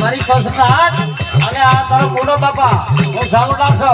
મારી પસંદ હાથ અને આ તારો મોટો બાપા હું સારું નાખો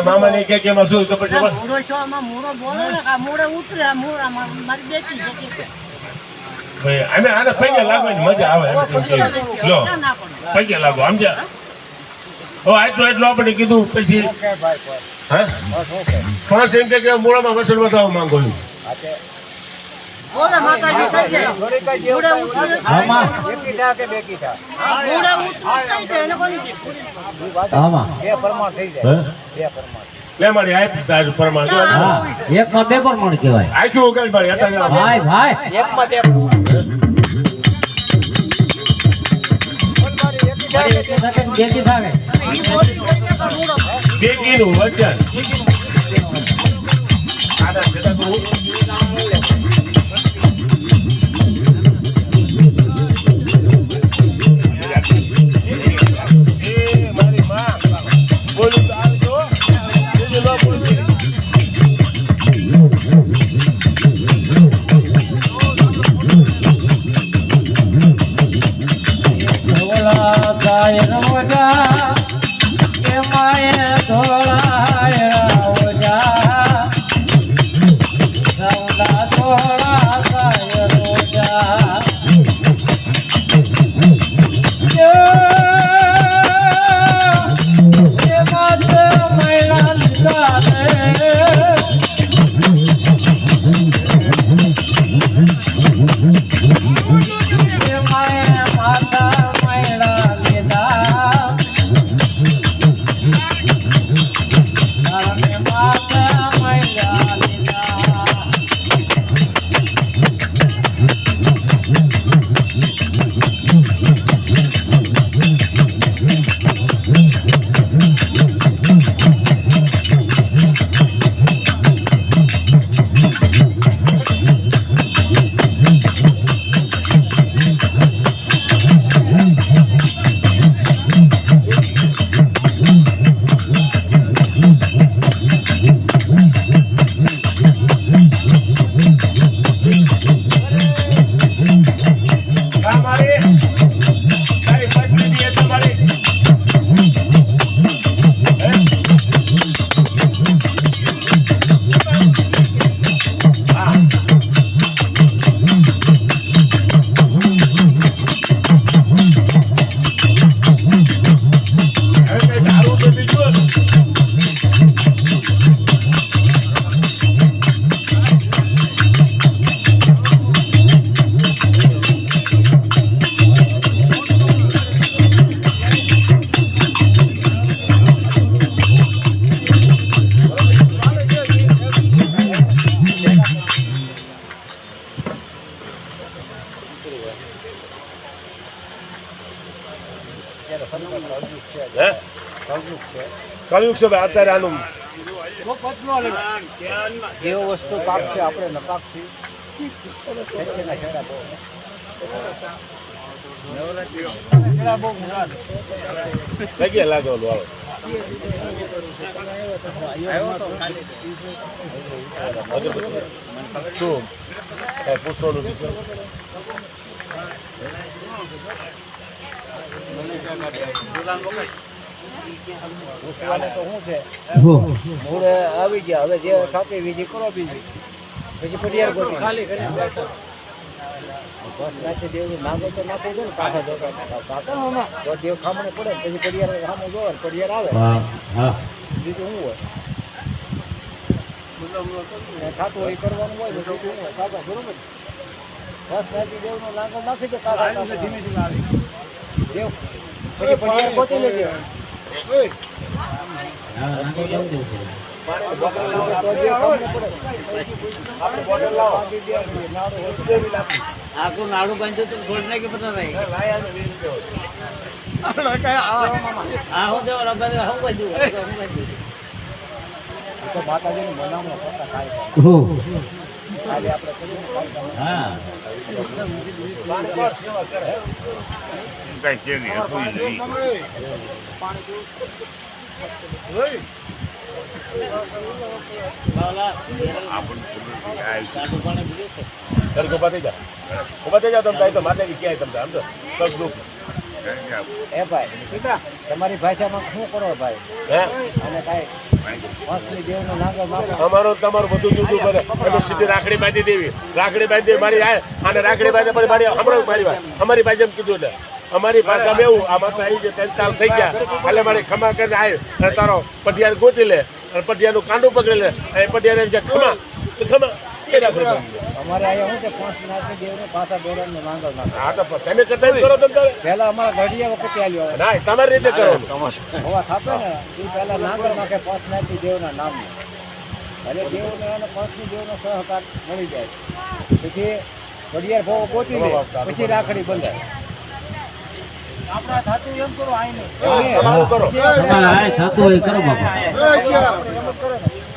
મામા ને કે કેમ શું તો પછી મોડો છો માં મોડો બોલે ને કા મોડે ઉતરે મોડા મારી બેટી જતી ભાઈ અમે આને પૈકે લાગવાની મજા આવે લો પૈકે લાગો સમજ્યા ઓ એટલો આપણે કીધું પછી હા પણ એમ કે મોડામાં વસલ વધારવા માંગો છું બોલે માતાજી કરજે મોડે ઉતરે આમાં બેકી થા કે બેકી થા મોડે ઉતરે કઈ દે એને કોની આમાં બે પરમાણ થઈ જાય બે પરમાણ લે મારી આઈ તાર પરમાણ જો હા એક માં બે પરમાણ કહેવાય આખ્યું ઉગાડ મારી હતા ભાઈ એક માં બે બેટી થાવે ઈ બોલી જોઈને તો મૂળો બેકીનું વચન આના જતા તો મારી માં બોલું તો આવજો બીજું ન બોલજો ધોળા ગાય રવજા કે માએ ધોળાય રવજા ધોળા ધોળા ગાય રવજા એ માત મૈલા લીધા રે માએ માતા મૈલા લીધા તારે માતા મૈલા લીધા મારી તારી પત્ની બી હતો મારી દારૂ તો બીજું કળયુગ છે ભાઈ અત્યારે આનું જેવો વસ્તુ પાકશે આપણે ન પાકશે જગ્યા લાગો હાલો શું કાંઈ પૂછવાનું નથી પૂછવાને તો શું છે મૂળ આવી ગયા હવે જે ખાતે વિધિ કરો બીજી પછી પડિયાર ગોતી ખાલી કરી બસ નાખી દેવું નાગો તો નાખવું છે ને પાછા જતા તો દેવ ખામણે પડે પછી પડિયાર સામે જોવે પડિયાર આવે બીજું શું હોય ખાતું હોય કરવાનું હોય બીજું શું હોય કાકા બરોબર બસ નાખી દેવનો નાગો નાખી દે કાકા ધીમે ધીમે આવી દેવ પછી પડિયાર ગોતી લેજે આખું નાડું બાંધ્યું તો છોડ નાખી પતા ભાઈ હા હું દેવા હું બાંધ્યું તો માતાજીની મનામણો કરતા ખાય હા કઈ છે નહીં ઉભા થઈ જાઓ તમે તો માતાજી ક્યાંય તમને આમ તો એ ભાઈ સીતા તમારી ભાષામાં શું કરો ભાઈ હે અને કાંઈ વસ્તી દેવનો નાગર માગો અમારું તમારું બધું જુદું કરે તમે સીધી રાખડી બાંધી દેવી રાખડી બાંધી દેવી મારી આને રાખડી બાંધી પછી મારી હમણાં મારી વાત અમારી ભાષા કીધું એટલે અમારી ભાષામાં એવું આ માતા આવી છે 3 સાલ થઈ ગયા એટલે મારી ખમા કરીને આવે અને તારો પટિયાર ગોતી લે અને પટિયારનું કાંડું પકડી લે અને પટિયાર જે ખમા એ રાખડી અમારે અહીંયા શું છે 5 નાગર દેવને પાછા દોરાનો નાગર નાખો હા તો તમે કરતા કરો તમે પહેલા અમારા ઘડિયા વખતે આલ્યો ના તમારી રીતે કરો હોવા થાપે ને એ પહેલા નાગર નાખે 5 નાગર દેવના નામનું અને દેવને અને 5 દેવનો સહકાર મળી જાય પછી ઘડિયાળ ભાવ ગોતી લે પછી રાખડી બંધાય આપણા થાતું એમ કરો આઈને તમારું કરો તમારે આ થતું હોય કરો બાપા.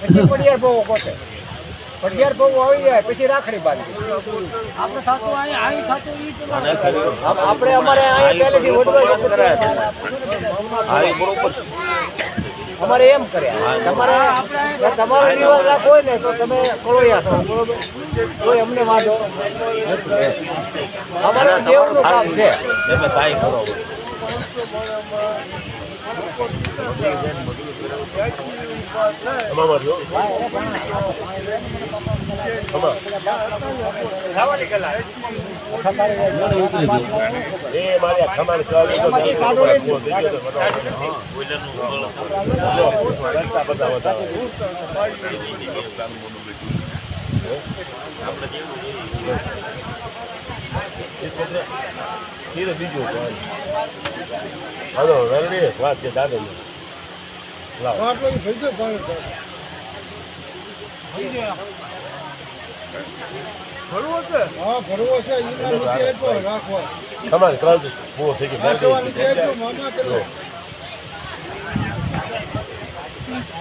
પછી પડિયાર બહુ કોતે પડિયાર બહુ આવી જાય પછી રાખડી બાંધી આપણે થાતું અહીં થાતું ઈ આપણે અમારે અહીં પહેલેથી વડવા અમારે એમ કર્યા તમારો રિવાજ રાખવો હોય ને તો તમે કળોયા છો બરોબર કોઈ અમને વાંધો નથી. અમારે દેવનું કામ છે તમે કાંઈ કરો અમાર જો ખાવાની કલા એ મારી આ ખમાન કાઢી તો બીજું હાલો રરડી વાત છે દાદા લાવ તમારે ક્રાંતિ પૂરો થઈ ગયો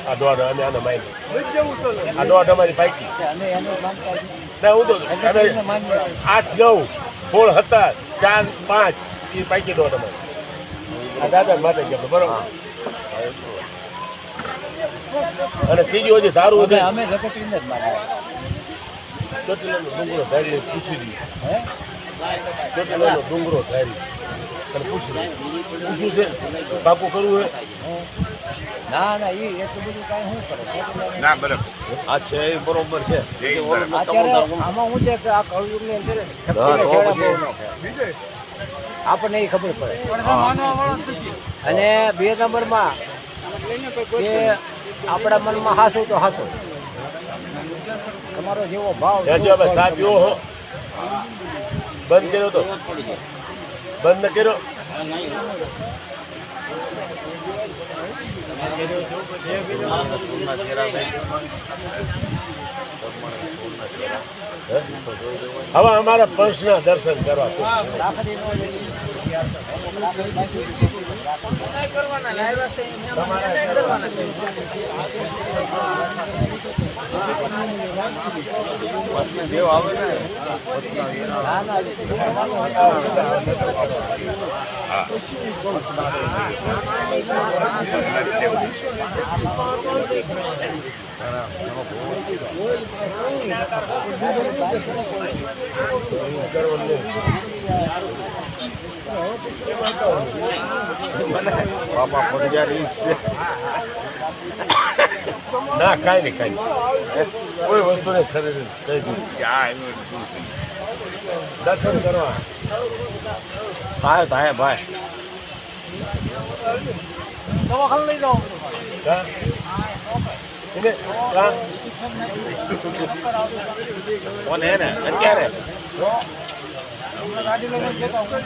આ દોડ અમે આને મારી આ દોડ અમારી પાકી અને એને માનતા ના હું તો અમે 8, 9, 16, 17, 4, 5 એ પાકી દોડ અમારી આ દાદા માટે ગયા બરોબર અને ત્રીજી હજી દારૂ હતી અમે જગતરીને જ માન્યા ચોટીલાનો ડુંગરો ધારી પૂછી દીધું હે ચોટીલાનો ડુંગરો ધારી અને પૂછી પૂછ્યું છે બાપુ કરવું હે ના ના એ એટલું બધું કાંઈ શું કરે ના બરાબર આ છે એ બરોબર છે અત્યારે આમાં શું છે કે આ કળયુગની અંદર શક્તિના છેડા બહુ ન થાય. આપણને એ ખબર પડે અને 2 નંબરમાં કે આપણા મનમાં હાસું તો હાસું તમારો જેવો ભાવ ત્યાં જો સાહેબ પીવો હો બંધ કર્યો તો બંધ ન કર્યો હવે અમારા પંચના દર્શન કરવા દેવ આવે ને બાપા પડિયારી છે ના કાંઈ નહીં કાંઈ કોઈ વસ્તુ નહીં ખરીદી કઈ દીધું દર્શન કરવા થાય ભાઈ દવાખાને લઈ જાઓ હા? એને હા? કોને હે ને અત્યારે ગાડી લઈને જતા હું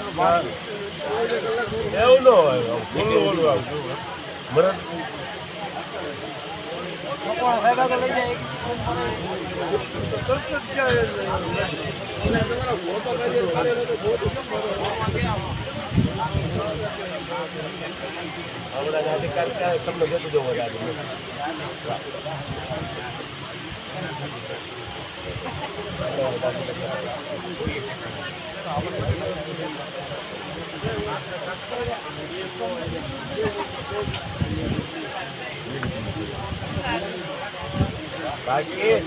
એવું ન હોય ઓલું ઓલું આવતું મરણ સાહેબ તો લઈ જાય હમણાં અધિકારી ક્યાં તમને જતું જવું વધારે બાકી